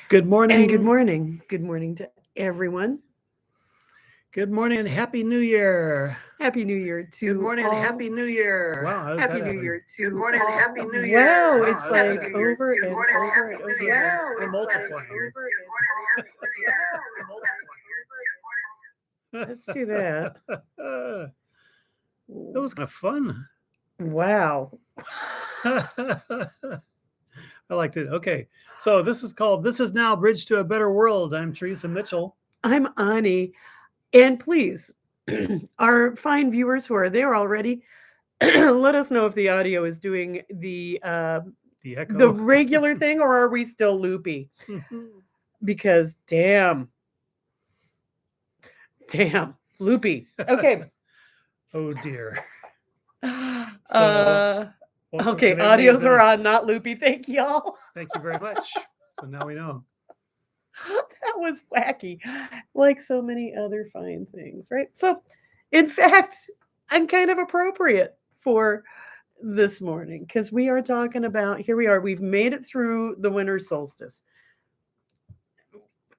Good And good morning. morning. Good morning to everyone. Good morning and Happy New Year. Happy New Year Good to morning and all. Happy New Year. Wow, how does Happy that New happen? Year Good to morning and all. Happy New Year. Wow, Wow, it's how does that like happen? over and over and over. So we're It's like multiplying here. over and over. Let's do that. That was kind of fun. Wow. I liked it. Okay. So This is Now Bridge to a Better World. I'm Teresa Mitchell. I'm Ani. And please, our fine viewers who are there already, let us know if the audio is doing The the echo. regular thing, or are we still loopy? Because damn, loopy. Okay. Oh dear. So Uh, welcome okay, to Maybe audios are on, not loopy. Thank y'all. Thank you very much. So now we know. That was wacky, like so many other fine things, right? So, in fact, I'm kind of appropriate for this morning because we are talking about, here we are, we've made it through the winter solstice.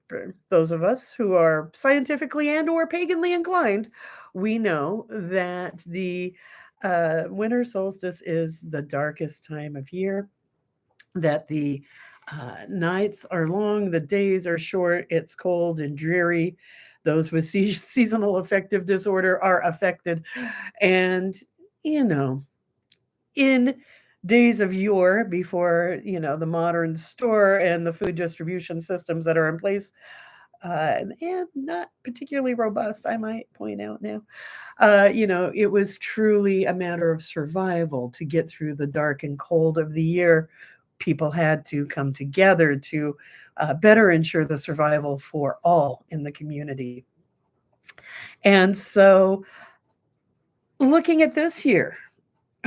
For those of us who are scientifically and or paganly inclined, we know that the winter solstice is the darkest time of year, that the nights are long, the days are short, it's cold and dreary. Those with seasonal affective disorder are affected. And, you know, in days of yore, before, the modern store and the food distribution systems that are in place, and not particularly robust, I might point out now. It was truly a matter of survival to get through the dark and cold of the year. People had to come together to better ensure the survival for all in the community. And so, looking at this year,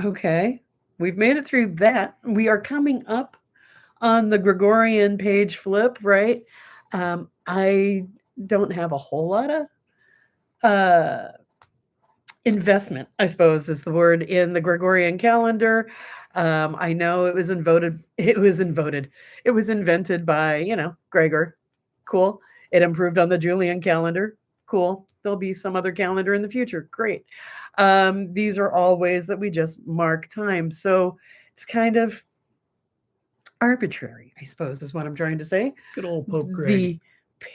okay, we've made it through that. We are coming up on the Gregorian page flip, right? I don't have a whole lot of uh, investment, I suppose is the word, in the Gregorian calendar. I know it was invented. It was invented by, Gregor. Cool. It improved on the Julian calendar. Cool. There'll be some other calendar in the future. Great. These are all ways that we just mark time. So it's kind of arbitrary, I suppose, is what I'm trying to say. Good old Pope Greg. The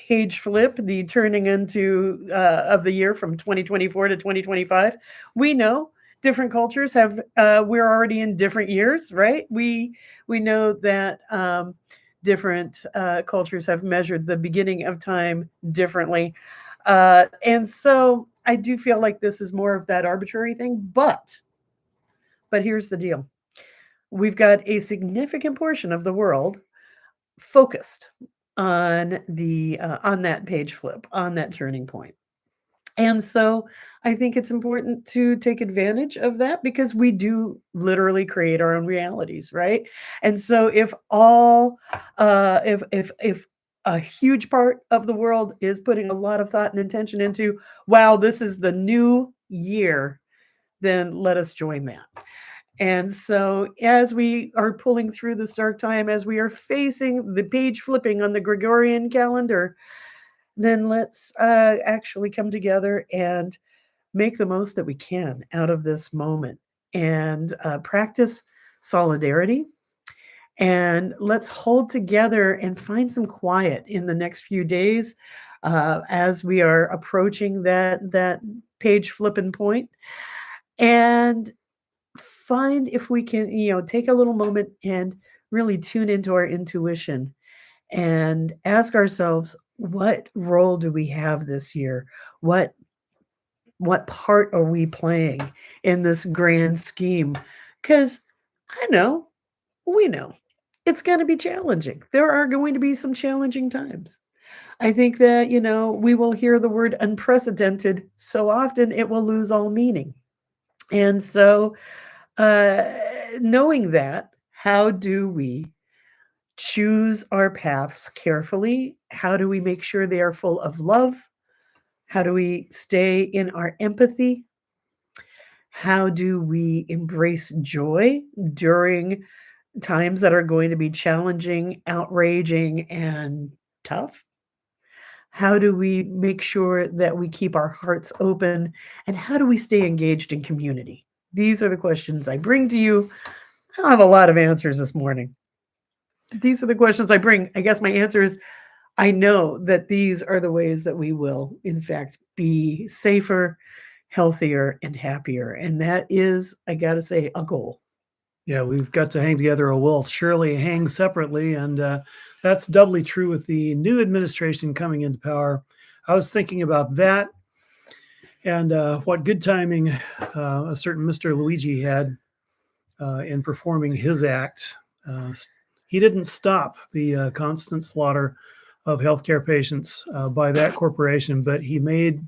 page flip, the turning into of the year from 2024 to 2025. We know different cultures have. We're already in different years, right? We know that different cultures have measured the beginning of time differently, and so I do feel like this is more of that arbitrary thing. But here's the deal: we've got a significant portion of the world focused on that page flip, on that turning point. And so I think it's important to take advantage of that because we do literally create our own realities, right? And so if a huge part of the world is putting a lot of thought and intention into, wow, this is the new year, then let us join that. And so, as we are pulling through this dark time, as we are facing the page flipping on the Gregorian calendar, then let's actually come together and make the most that we can out of this moment and practice solidarity. And let's hold together and find some quiet in the next few days as we are approaching that page flipping point. And find if we can, take a little moment and really tune into our intuition and ask ourselves, what role do we have this year? What part are we playing in this grand scheme? Because we know it's going to be challenging. There are going to be some challenging times. I think that, we will hear the word unprecedented so often it will lose all meaning. And so, uh, knowing that, how do we choose our paths carefully? How do we make sure they are full of love? How do we stay in our empathy? How do we embrace joy during times that are going to be challenging, outraging, and tough? How do we make sure that we keep our hearts open? And how do we stay engaged in community? These are the questions I bring to you. I don't have a lot of answers this morning. These are the questions I bring. I guess my answer is I know that these are the ways that we will, in fact, be safer, healthier, and happier. And that is, I got to say, a goal. Yeah, we've got to hang together or we'll surely hang separately. And that's doubly true with the new administration coming into power. I was thinking about that and what good timing a certain Mr. Luigi had in performing his act. He didn't stop the constant slaughter of healthcare patients by that corporation, but he made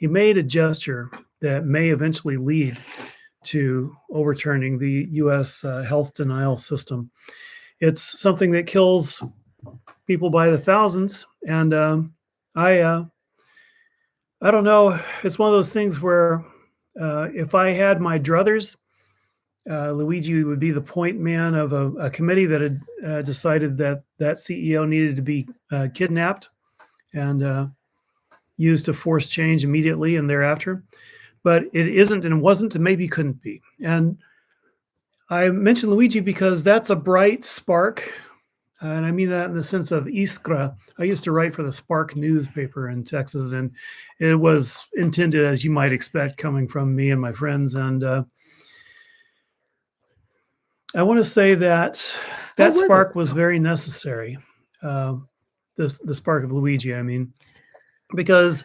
a gesture that may eventually lead to overturning the U.S. Health denial system. It's something that kills people by the thousands, and I don't know. It's one of those things where if I had my druthers, Luigi would be the point man of a committee that had decided that CEO needed to be kidnapped and used to force change immediately and thereafter. But it isn't and wasn't and maybe couldn't be. And I mentioned Luigi because that's a bright spark. And I mean that in the sense of iskra. I used to write for the Spark newspaper in Texas, and it was intended, as you might expect, coming from me and my friends. And I want to say that spark was very necessary. The spark of Luigi, I mean, because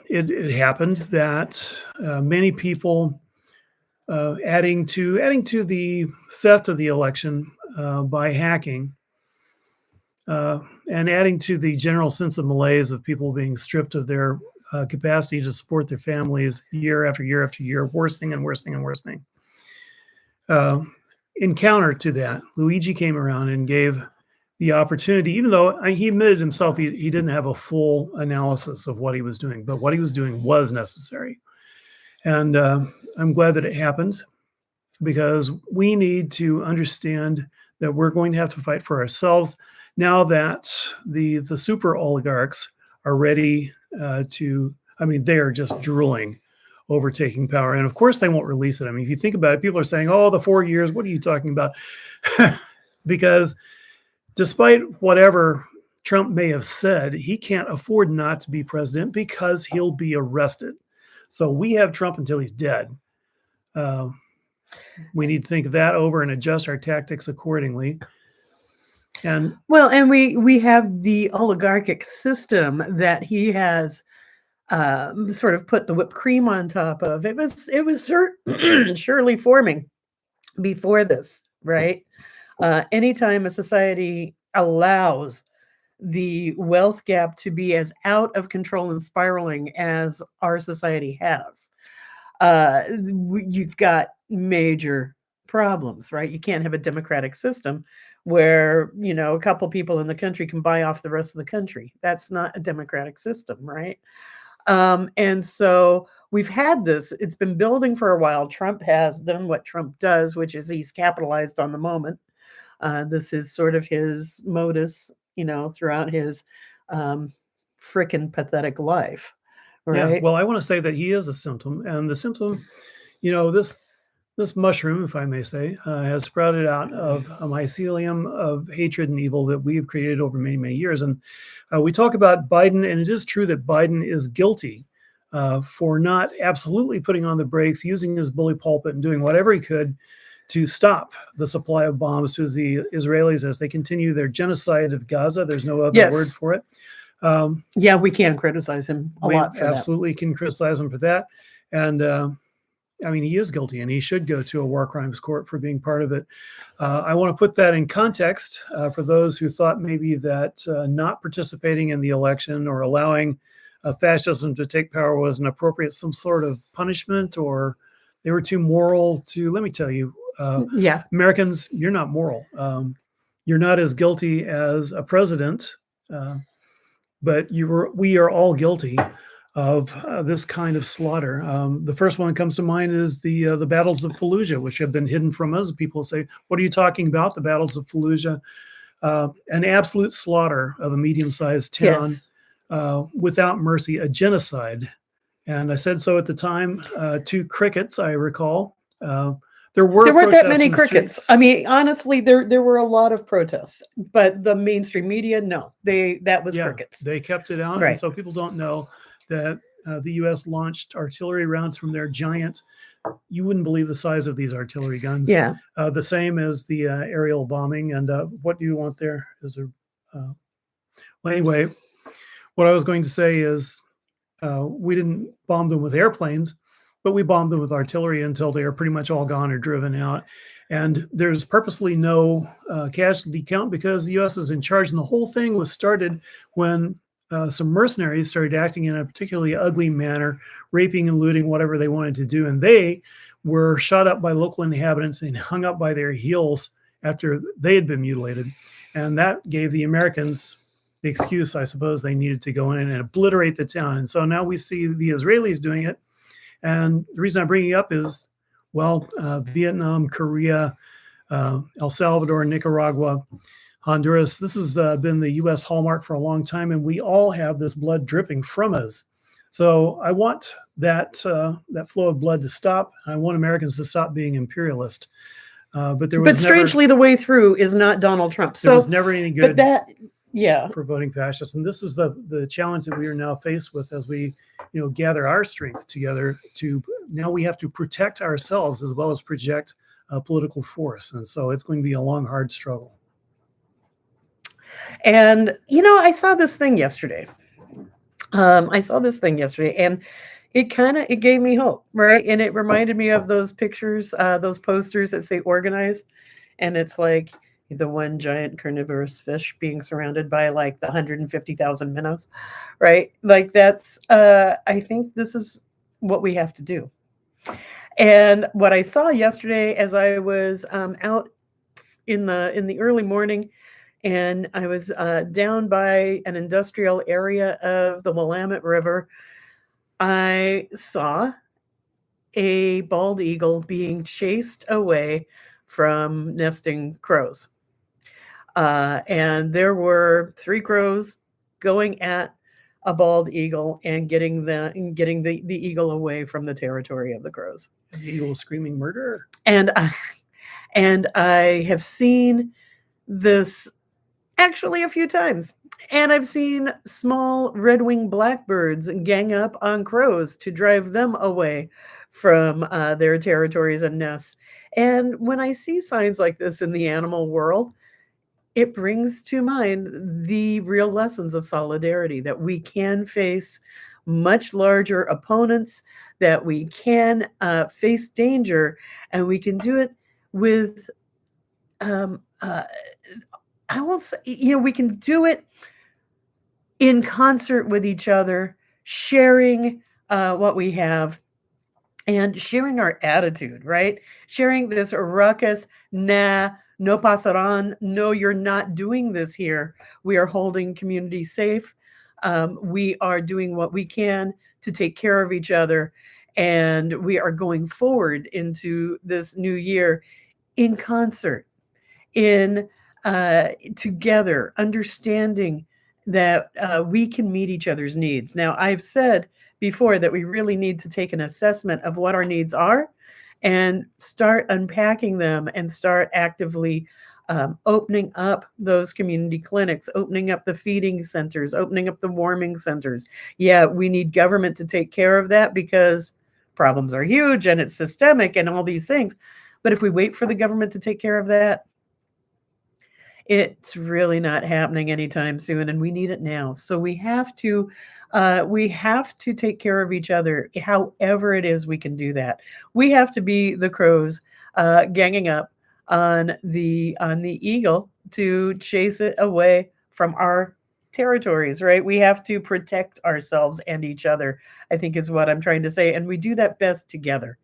it happened that many people adding to the theft of the election by hacking and adding to the general sense of malaise of people being stripped of their capacity to support their families year after year after year, worsening and worsening and worsening. In counter to that, Luigi came around and gave the opportunity, even though he admitted himself he didn't have a full analysis of what he was doing, but what he was doing was necessary. And I'm glad that it happened, because we need to understand that we're going to have to fight for ourselves now that the super oligarchs are ready they're just drooling over taking power. And of course they won't release it. I mean, if you think about it, people are saying, oh, the 4 years, what are you talking about? Because despite whatever Trump may have said, he can't afford not to be president because he'll be arrested. So we have Trump until he's dead. We need to think that over and adjust our tactics accordingly. And we have the oligarchic system that he has sort of put the whipped cream on top of. It was surely forming before this, right? Anytime a society allows the wealth gap to be as out of control and spiraling as our society has, you've got major problems, right? You can't have a democratic system where, a couple people in the country can buy off the rest of the country. That's not a democratic system, right? And so we've had this, it's been building for a while. Trump has done what Trump does, which is he's capitalized on the moment. This is sort of his modus, throughout his frickin' pathetic life. Right? Yeah, well, I want to say that he is a symptom, and the symptom, this mushroom, if I may say, has sprouted out of a mycelium of hatred and evil that we've created over many, many years. And we talk about Biden, and it is true that Biden is guilty for not absolutely putting on the brakes, using his bully pulpit and doing whatever he could to stop the supply of bombs to the Israelis as they continue their genocide of Gaza. There's no other word for it. We can criticize him a lot for that. Absolutely can criticize him for that. And he is guilty, and he should go to a war crimes court for being part of it. I want to put that in context for those who thought maybe that not participating in the election or allowing fascism to take power was an appropriate, some sort of punishment, or they were too moral to, let me tell you, Americans, you're not moral. You're not as guilty as a president, but we are all guilty of this kind of slaughter. The first one that comes to mind is the battles of Fallujah, which have been hidden from us. People say, what are you talking about? The battles of Fallujah an absolute slaughter of a medium-sized town Yes. without mercy, a genocide. And I said so at the time to crickets, I recall. There were There weren't that protests many in the crickets. streets. I mean, honestly, there were a lot of protests, but the mainstream media, no, that was Yeah, crickets. they kept it out. And Right. so people don't know that the U.S. launched artillery rounds from their giant, you wouldn't believe the size of these artillery guns. Yeah. The same as the aerial bombing. And what do you want there? Is a well, anyway, what I was going to say is we didn't bomb them with airplanes, but we bombed them with artillery until they are pretty much all gone or driven out. And there's purposely no casualty count because the U.S. is in charge. And the whole thing was started when some mercenaries started acting in a particularly ugly manner, raping and looting whatever they wanted to do. And they were shot up by local inhabitants and hung up by their heels after they had been mutilated. And that gave the Americans the excuse, I suppose, they needed to go in and obliterate the town. And so now we see the Israelis doing it. And the reason I'm bringing it up is, well, Vietnam, Korea, El Salvador, Nicaragua, Honduras. This has been the U.S. hallmark for a long time, and we all have this blood dripping from us. So I want that flow of blood to stop. I want Americans to stop being imperialist. But strangely, the way through is not Donald Trump. So there was never any good. But that, yeah, for voting fascist, and this is the challenge that we are now faced with as we gather our strength together. To now we have to protect ourselves as well as project political force, and so it's going to be a long, hard struggle. And I saw this thing yesterday. And it gave me hope, right? And it reminded me of those pictures, those posters that say organize, and it's like the one giant carnivorous fish being surrounded by like the 150,000 minnows, right? Like that's, I think this is what we have to do. And what I saw yesterday as I was out in the early morning, and I was down by an industrial area of the Willamette River, I saw a bald eagle being chased away from nesting crows. And there were 3 crows going at a bald eagle and getting the eagle away from the territory of the crows. The eagle was screaming murder. And I have seen this actually a few times. And I've seen small red-winged blackbirds gang up on crows to drive them away from their territories and nests. And when I see signs like this in the animal world, it brings to mind the real lessons of solidarity, that we can face much larger opponents, that we can face danger, and we can do it with, I will say, we can do it in concert with each other, sharing what we have and sharing our attitude, right? Sharing this ruckus, nah, no pasaran, no, you're not doing this here. We are holding community safe. We are doing what we can to take care of each other. And we are going forward into this new year in concert, in together, understanding that we can meet each other's needs. Now, I've said before that we really need to take an assessment of what our needs are and start unpacking them and start actively opening up those community clinics, opening up the feeding centers, opening up the warming centers. Yeah, we need government to take care of that because problems are huge and it's systemic and all these things. But if we wait for the government to take care of that, it's really not happening anytime soon, and we need it now. So we have to take care of each other, however it is we can do that. We have to be the crows ganging up on the eagle to chase it away from our territories, right? We have to protect ourselves and each other, I think is what I'm trying to say, and we do that best together.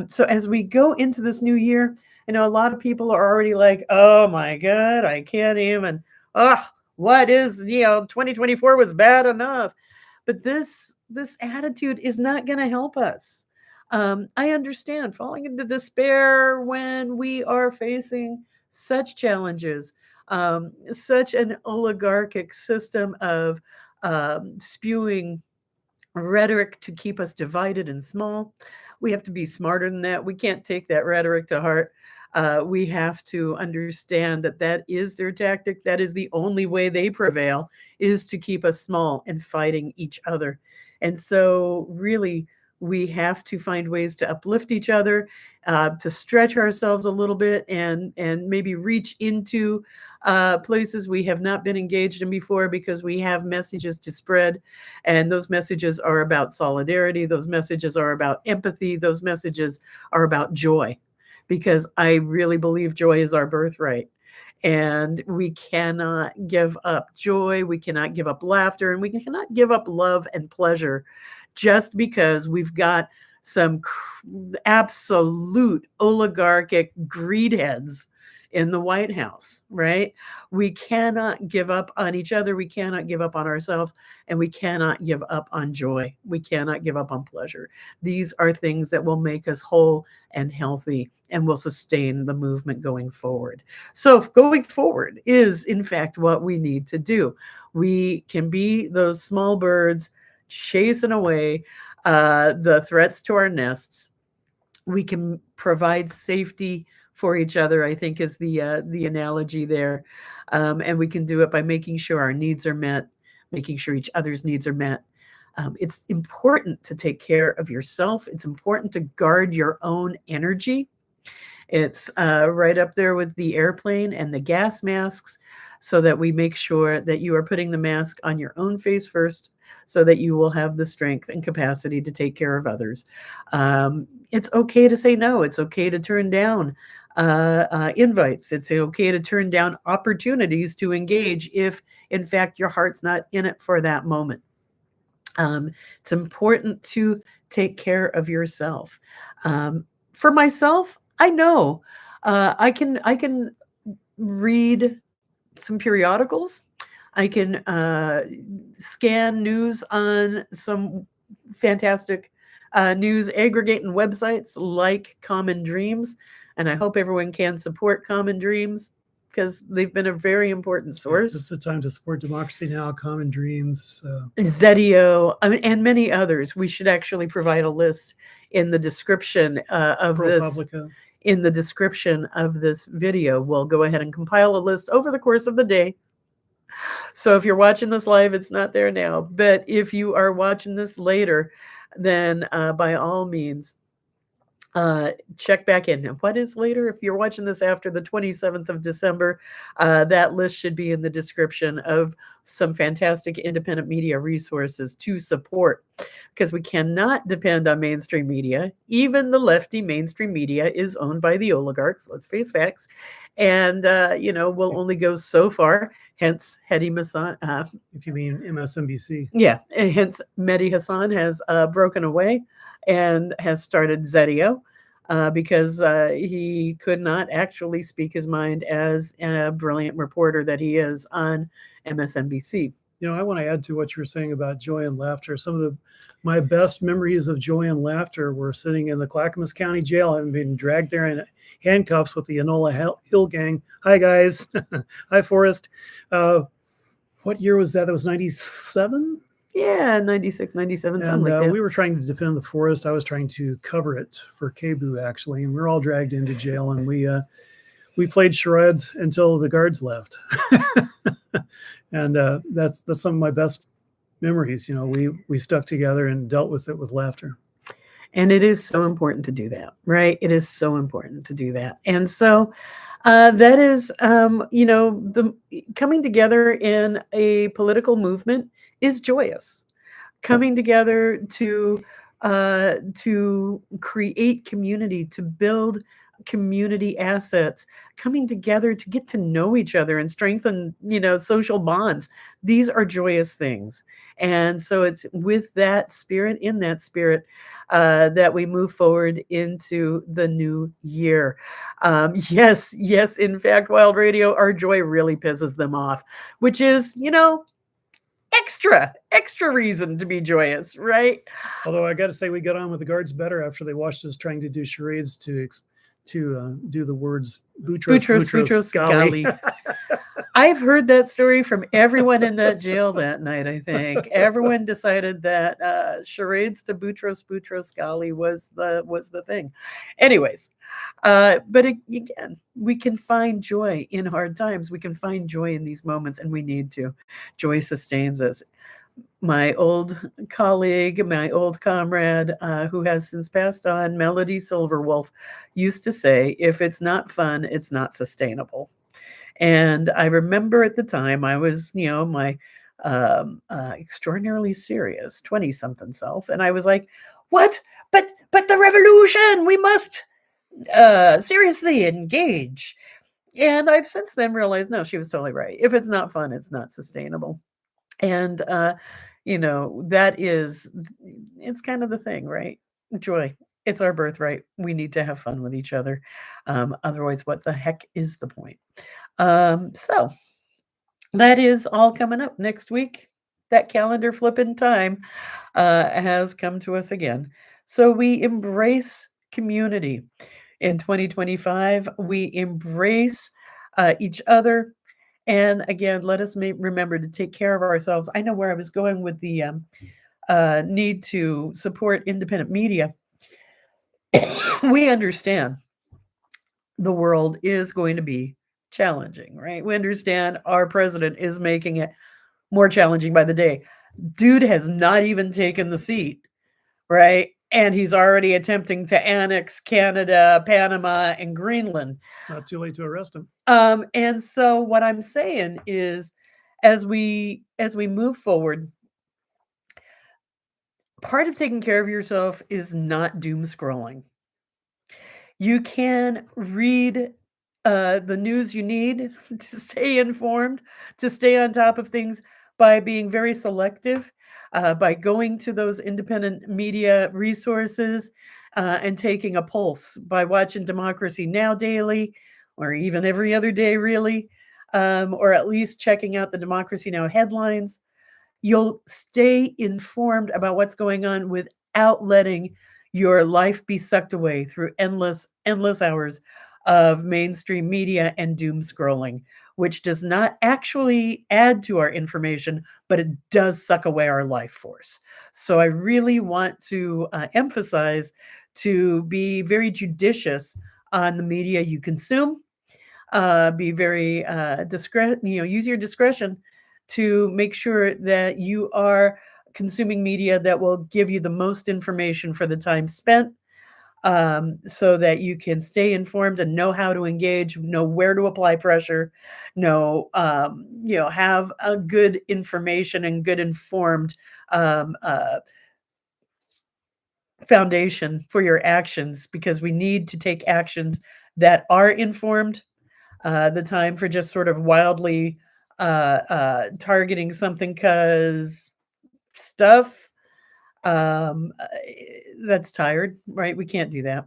So as we go into this new year, I know a lot of people are already like, oh my God, I can't even, what is, 2024 was bad enough. But this attitude is not going to help us. I understand falling into despair when we are facing such challenges. Such an oligarchic system of spewing rhetoric to keep us divided and small. We have to be smarter than that. We can't take that rhetoric to heart. We have to understand that that is their tactic. That is the only way they prevail, is to keep us small and fighting each other. And so, really, we have to find ways to uplift each other, to stretch ourselves a little bit, and maybe reach into places we have not been engaged in before, because we have messages to spread. And those messages are about solidarity. Those messages are about empathy. Those messages are about joy, because I really believe joy is our birthright. And we cannot give up joy. We cannot give up laughter, and we cannot give up love and pleasure just because we've got some absolute oligarchic greedheads in the White House, right? We cannot give up on each other. We cannot give up on ourselves, and we cannot give up on joy. We cannot give up on pleasure. These are things that will make us whole and healthy and will sustain the movement going forward. So going forward is, in fact, what we need to do. We can be those small birds chasing away the threats to our nests. We can provide safety for each other, I think, is the analogy there. And we can do it by making sure our needs are met, making sure each other's needs are met. It's important to take care of yourself. It's important to guard your own energy. It's right up there with the airplane and the gas masks, so that we make sure that you are putting the mask on your own face first, so that you will have the strength and capacity to take care of others. It's okay to say no. It's okay to turn down invites. It's okay to turn down opportunities to engage if, in fact, your heart's not in it for that moment. It's important to take care of yourself. For myself, I know I can read some periodicals. I can scan news on some fantastic news aggregating websites like Common Dreams. And I hope everyone can support Common Dreams, because they've been a very important source. This is the time to support Democracy Now!, Common Dreams. Zetio, and many others. We should actually provide a list in the description of ProPublica. this. In the description of this video, we'll go ahead and compile a list over the course of the day. So if you're watching this live, it's not there now. But if you are watching this later, then by all means, check back in. What is later? If you're watching this after the 27th of December, that list should be in the description of some fantastic independent media resources to support, because we cannot depend on mainstream media. Even the lefty mainstream media is owned by the oligarchs. Let's face facts. And, we'll only go so far. Hence, Hedi Hassan. If you mean MSNBC. Yeah. And hence, Mehdi Hassan has broken away and has started Zetio, because he could not actually speak his mind as a brilliant reporter that he is on MSNBC. I want to add to what you were saying about joy and laughter. Some of my best memories of joy and laughter were sitting in the Clackamas County Jail, having been dragged there in handcuffs with the Enola Hill gang. Hi, guys. Hi, Forrest. What year was that? That was 97? Yeah, 96, 97, something like that. We were trying to defend the forest. I was trying to cover it for KBOO, actually, and we were all dragged into jail, and we played charades until the guards left. And that's some of my best memories. We stuck together and dealt with it with laughter. And it is so important to do that, right? It is so important to do that. And so that is, the coming together in a political movement is joyous. Coming together to create community, to build community assets, coming together to get to know each other and strengthen, social bonds. These are joyous things. And so it's with that spirit, in that spirit, that we move forward into the new year. Yes, in fact, Wild Radio, our joy really pisses them off, which is, extra reason to be joyous, right? Although I got to say, we got on with the guards better after they watched us trying to do charades to do the words Boutros Ghali. I've heard that story from everyone in that jail that night. I think everyone decided that charades to Boutros Boutros-Ghali was the thing. Anyways, but again, we can find joy in hard times. We can find joy in these moments, and we need to. Joy sustains us. My old colleague, my old comrade, who has since passed on, Melody Silverwolf, used to say, "If it's not fun, it's not sustainable." And I remember at the time I was, my extraordinarily serious 20 something self. And I was like, what? But the revolution, we must seriously engage. And I've since then realized, no, she was totally right. If it's not fun, it's not sustainable. And, it's kind of the thing, right? Joy. It's our birthright. We need to have fun with each other. Otherwise, what the heck is the point? So that is all coming up next week. That calendar flipping time has come to us again. So we embrace community in 2025. We embrace each other. And again, let us remember to take care of ourselves. I know where I was going with the need to support independent media. We understand the world is going to be challenging, right? We understand our president is making it more challenging by the day. Dude has not even taken the seat, right? And he's already attempting to annex Canada, Panama, and Greenland. It's not too late to arrest him. And so what I'm saying is, as we move forward, part of taking care of yourself is not doom scrolling. You can read the news you need to stay informed, to stay on top of things by being very selective, by going to those independent media resources and taking a pulse by watching Democracy Now! Daily, or even every other day, really, or at least checking out the Democracy Now! Headlines. You'll stay informed about what's going on without letting your life be sucked away through endless hours of mainstream media and doom scrolling, which does not actually add to our information, but it does suck away our life force. So I really want to emphasize to be very judicious on the media you consume. Be very use your discretion to make sure that you are consuming media that will give you the most information for the time spent, so that you can stay informed and know how to engage, know where to apply pressure, have a good information and good informed foundation for your actions, because we need to take actions that are informed. The time for just sort of wildly targeting something because stuff, that's tired, right? We can't do that.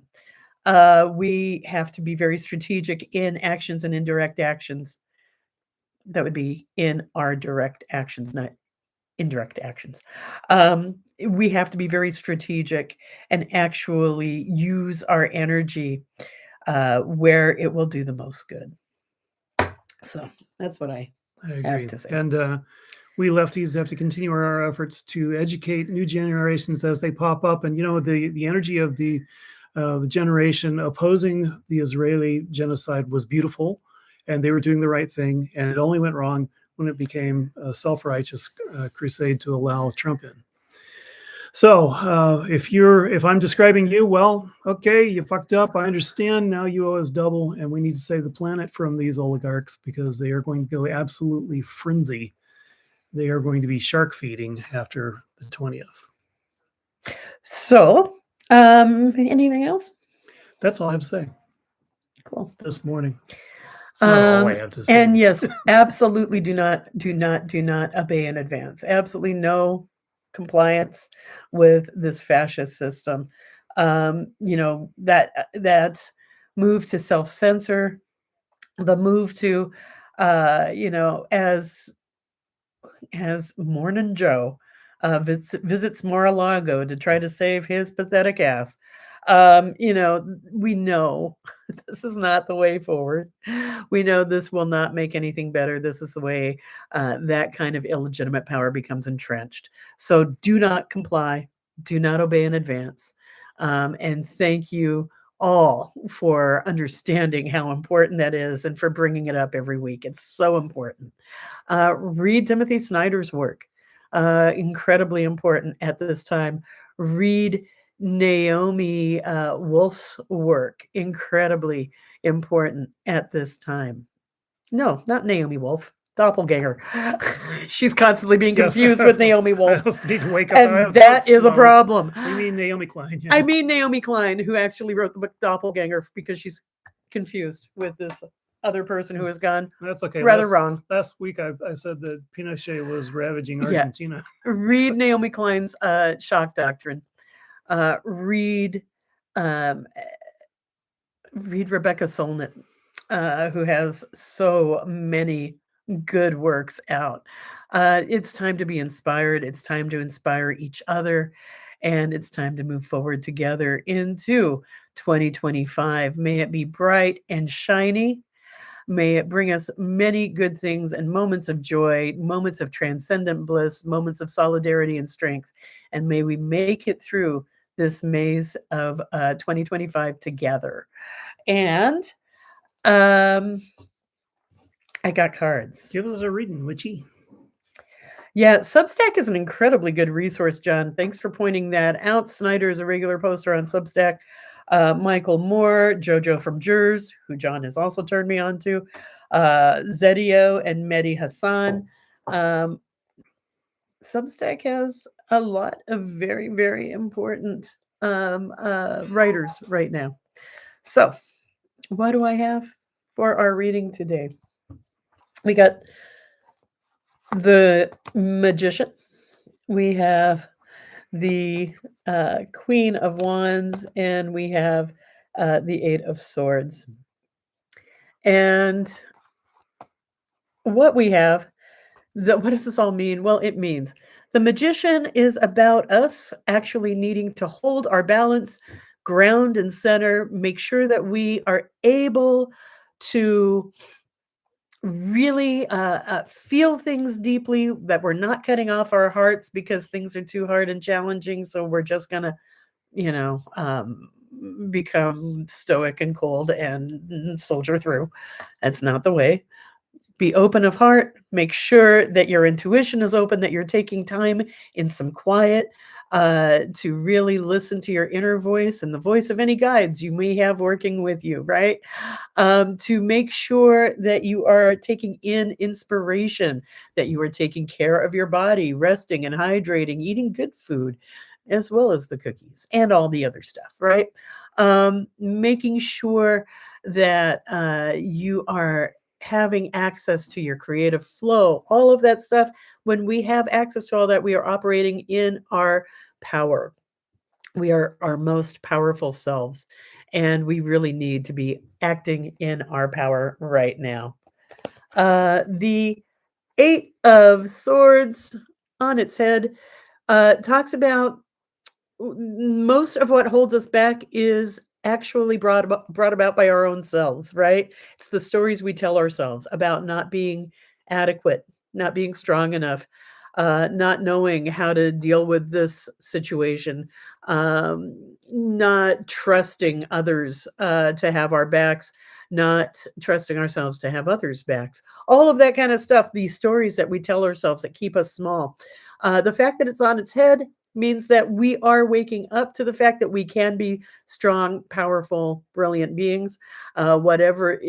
We have to be very strategic in actions and indirect actions. That would be in our direct actions, not indirect actions. We have to be very strategic and actually use our energy where it will do the most good. So that's what I agree. have to say. And we lefties have to continue our efforts to educate new generations as they pop up. And the energy of the generation opposing the Israeli genocide was beautiful, and they were doing the right thing. And it only went wrong when it became a self-righteous crusade to allow Trump in. So if I'm describing you, well, okay, you fucked up. I understand. Now you owe us double, and we need to save the planet from these oligarchs, because they are going to go absolutely frenzy. They are going to be shark feeding after the 20th. So, anything else? That's all I have to say. Cool. This morning. That's not all I have to say. And yes, absolutely do not obey in advance. Absolutely no compliance with this fascist system. That move to self-censor, the move to as Morning Joe visits Mar-a-Lago to try to save his pathetic ass. We know this is not the way forward. We know this will not make anything better. This is the way that kind of illegitimate power becomes entrenched. So do not comply, do not obey in advance. And thank you all for understanding how important that is and for bringing it up every week. It's so important. Read Timothy Snyder's work, incredibly important at this time. Read Naomi Wolf's work, incredibly important at this time. No, not Naomi Wolf, doppelganger. She's constantly being Yes, confused with Naomi I Wolf. also need to wake up. I And have that this is a small. problem. You mean Naomi Klein? Yeah. I mean Naomi Klein, who actually wrote the book Doppelganger because she's confused with this other person who has gone That's okay. rather wrong. Last week I said that Pinochet was ravaging Yeah. Argentina. Read Naomi Klein's shock doctrine. Read Rebecca Solnit, who has so many good works out. It's time to be inspired. It's time to inspire each other. And it's time to move forward together into 2025. May it be bright and shiny. May it bring us many good things and moments of joy, moments of transcendent bliss, moments of solidarity and strength. And may we make it through this maze of 2025 together. And I got cards. Give us a reading, Witchy. Yeah, Substack is an incredibly good resource, John. Thanks for pointing that out. Snyder is a regular poster on Substack. Michael Moore, Jojo from Jers, who John has also turned me on to, Zedio, and Mehdi Hassan. Substack has a lot of very, very important writers right now. So, what do I have for our reading today? We got the Magician. We have the Queen of Wands, and we have the Eight of Swords. And what we have, what does this all mean? Well, it means the Magician is about us actually needing to hold our balance, ground and center, make sure that we are able to really feel things deeply, that we're not cutting off our hearts because things are too hard and challenging. So we're just going to, become stoic and cold and soldier through. That's not the way. Be open of heart. Make sure that your intuition is open, that you're taking time in some quiet to really listen to your inner voice and the voice of any guides you may have working with you, right? To make sure that you are taking in inspiration, that you are taking care of your body, resting and hydrating, eating good food, as well as the cookies and all the other stuff, right? Making sure that you are having access to your creative flow, all of that stuff. When we have access to all that, we are operating in our power. We are our most powerful selves, and we really need to be acting in our power right now. The Eight of Swords on its head talks about most of what holds us back is actually brought about by our own selves, right? It's the stories we tell ourselves about not being adequate, not being strong enough, not knowing how to deal with this situation, not trusting others to have our backs, not trusting ourselves to have others' backs. All of that kind of stuff, these stories that we tell ourselves that keep us small. The fact that it's on its head means that we are waking up to the fact that we can be strong, powerful, brilliant beings. Whatever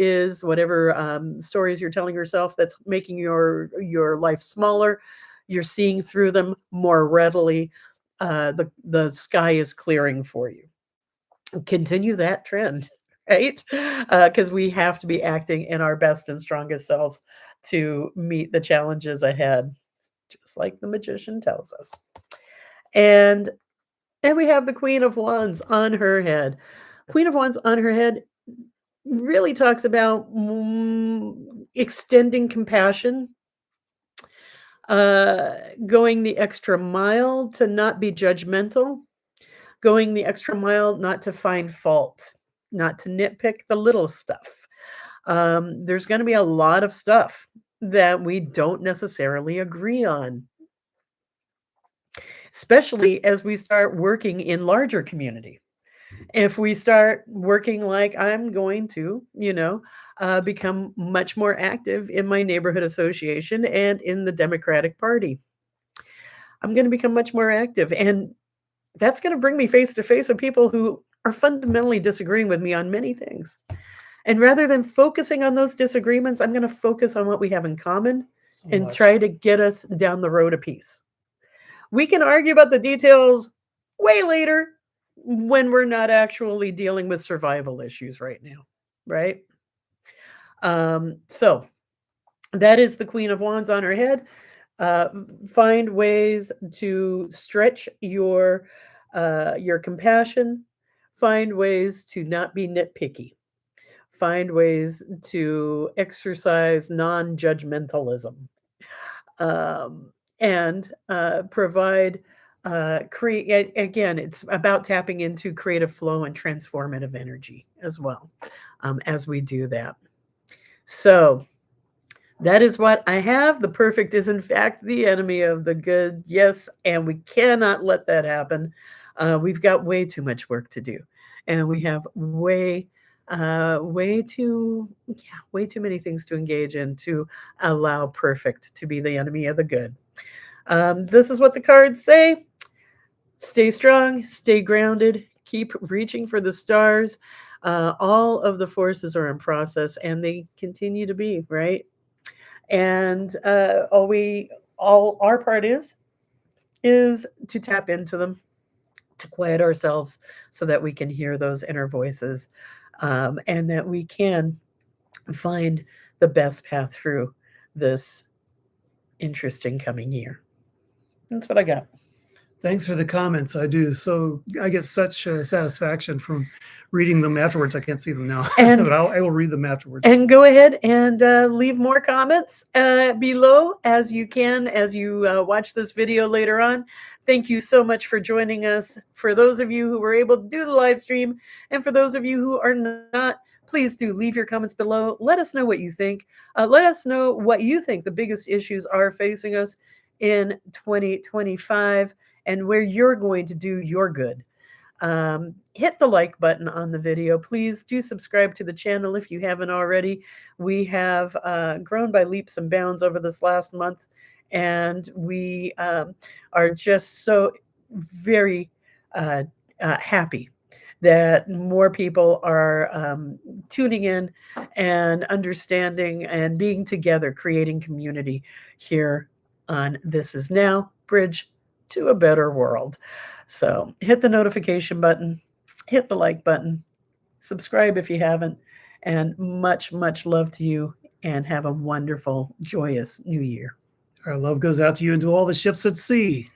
stories you're telling yourself that's making your life smaller, you're seeing through them more readily. The sky is clearing for you. Continue that trend, right? Because we have to be acting in our best and strongest selves to meet the challenges ahead, just like the Magician tells us. And we have the Queen of Wands on her head. Queen of Wands on her head really talks about extending compassion, going the extra mile to not be judgmental, going the extra mile, not to find fault, not to nitpick the little stuff. There's going to be a lot of stuff that we don't necessarily agree on, especially as we start working in larger community. If we start working like I'm going to, become much more active in my neighborhood association and in the Democratic Party, I'm going to become much more active. And that's going to bring me face to face with people who are fundamentally disagreeing with me on many things. And rather than focusing on those disagreements, I'm going to focus on what we have in common and try to get us down the road of peace. We can argue about the details way later when we're not actually dealing with survival issues right now, right? So that is the Queen of Wands on her head. Find ways to stretch your compassion. Find ways to not be nitpicky. Find ways to exercise non-judgmentalism, and provide create. Again, it's about tapping into creative flow and transformative energy as well, as we do that. So that is what I have. The perfect is, in fact, the enemy of the good. Yes, and we cannot let that happen. We've got way too much work to do, and we have way too many things to engage in to allow perfect to be the enemy of the good. This is what the cards say. Stay strong, stay grounded, keep reaching for the stars. All of the forces are in process, and they continue to be, right? And all our part is to tap into them, to quiet ourselves so that we can hear those inner voices, and that we can find the best path through this interesting coming year. That's what I got. Thanks for the comments. I do. So I get such satisfaction from reading them afterwards. I can't see them now, but I will read them afterwards. And go ahead and leave more comments below as you can, as you watch this video later on. Thank you so much for joining us. For those of you who were able to do the live stream, and for those of you who are not, please do leave your comments below. Let us know what you think. Let us know what you think the biggest issues are facing us in 2025 and where you're going to do your good. Hit the like button on the video. Please do subscribe to the channel if you haven't already. We have grown by leaps and bounds over this last month, and we are just so very happy that more people are tuning in and understanding and being together, creating community here on This Is Now, Bridge to a Better World. So hit the notification button, hit the like button, subscribe if you haven't, and much, much love to you, and have a wonderful, joyous new year. Our love goes out to you and to all the ships at sea.